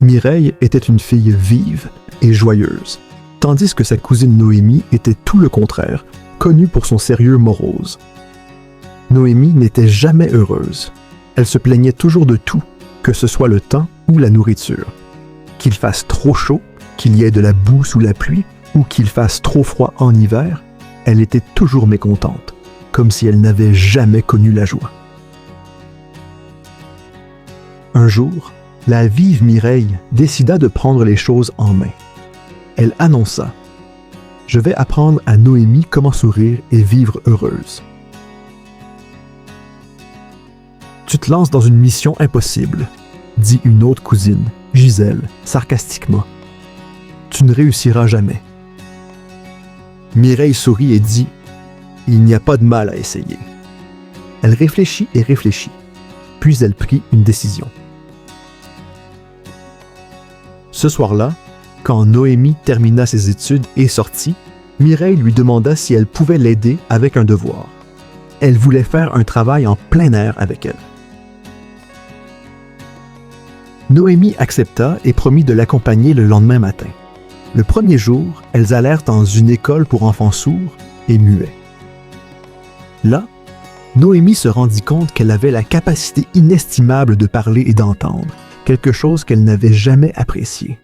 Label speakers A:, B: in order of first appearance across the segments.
A: Mireille était une fille vive et joyeuse, tandis que sa cousine Noémie était tout le contraire, connue pour son sérieux morose. Noémie n'était jamais heureuse. Elle se plaignait toujours de tout, que ce soit le temps ou la nourriture. Qu'il fasse trop chaud, qu'il y ait de la boue sous la pluie, ou qu'il fasse trop froid en hiver, elle était toujours mécontente, comme si elle n'avait jamais connu la joie. Un jour, la vive Mireille décida de prendre les choses en main. Elle annonça « Je vais apprendre à Noémie comment sourire et vivre heureuse. » « Tu te lances dans une mission impossible, » dit une autre cousine, Gisèle, sarcastiquement. « Tu ne réussiras jamais. » Mireille sourit et dit « Il n'y a pas de mal à essayer. » Elle réfléchit et réfléchit, puis elle prit une décision. Ce soir-là, quand Noémie termina ses études et sortit, Mireille lui demanda si elle pouvait l'aider avec un devoir. Elle voulait faire un travail en plein air avec elle. Noémie accepta et promit de l'accompagner le lendemain matin. Le premier jour, elles allèrent dans une école pour enfants sourds et muets. Là, Noémie se rendit compte qu'elle avait la capacité inestimable de parler et d'entendre, quelque chose qu'elle n'avait jamais apprécié.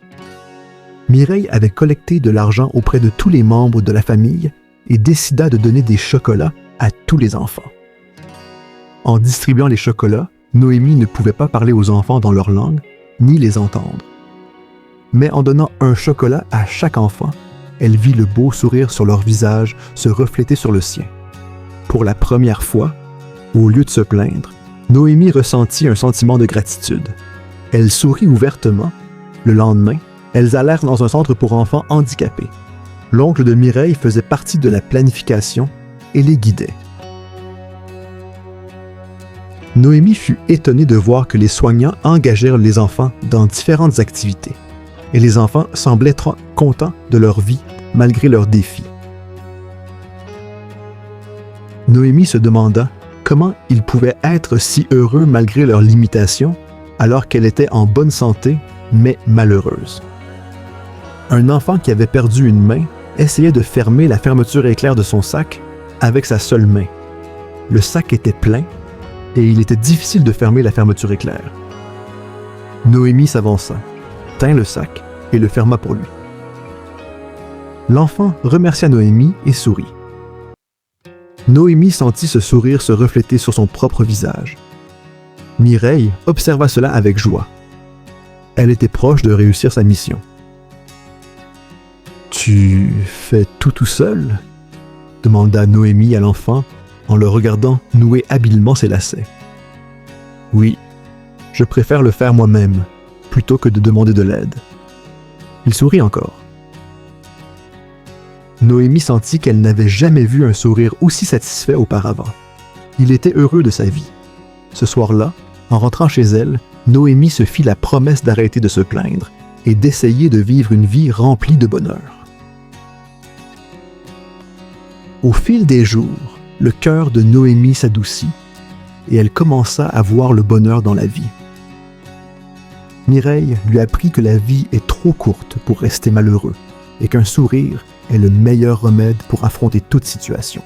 A: Mireille avait collecté de l'argent auprès de tous les membres de la famille et décida de donner des chocolats à tous les enfants. En distribuant les chocolats, Noémie ne pouvait pas parler aux enfants dans leur langue, ni les entendre. Mais en donnant un chocolat à chaque enfant, elle vit le beau sourire sur leur visage se refléter sur le sien. Pour la première fois, au lieu de se plaindre, Noémie ressentit un sentiment de gratitude. Elle sourit ouvertement. Le lendemain, elles allèrent dans un centre pour enfants handicapés. L'oncle de Mireille faisait partie de la planification et les guidait. Noémie fut étonnée de voir que les soignants engagèrent les enfants dans différentes activités, et les enfants semblaient trop contents de leur vie malgré leurs défis. Noémie se demanda comment ils pouvaient être si heureux malgré leurs limitations, alors qu'elle était en bonne santé, mais malheureuse. Un enfant qui avait perdu une main essayait de fermer la fermeture éclair de son sac avec sa seule main. Le sac était plein et il était difficile de fermer la fermeture éclair. Noémie s'avança, tint le sac et le ferma pour lui. L'enfant remercia Noémie et sourit. Noémie sentit ce sourire se refléter sur son propre visage. Mireille observa cela avec joie. Elle était proche de réussir sa mission. « Tu fais tout seul ?» demanda Noémie à l'enfant en le regardant nouer habilement ses lacets. « Oui, je préfère le faire moi-même, plutôt que de demander de l'aide. » Il sourit encore. Noémie sentit qu'elle n'avait jamais vu un sourire aussi satisfait auparavant. Il était heureux de sa vie. Ce soir-là, en rentrant chez elle, Noémie se fit la promesse d'arrêter de se plaindre et d'essayer de vivre une vie remplie de bonheur. Au fil des jours, le cœur de Noémie s'adoucit et elle commença à voir le bonheur dans la vie. Mireille lui apprit que la vie est trop courte pour rester malheureux et qu'un sourire est le meilleur remède pour affronter toute situation.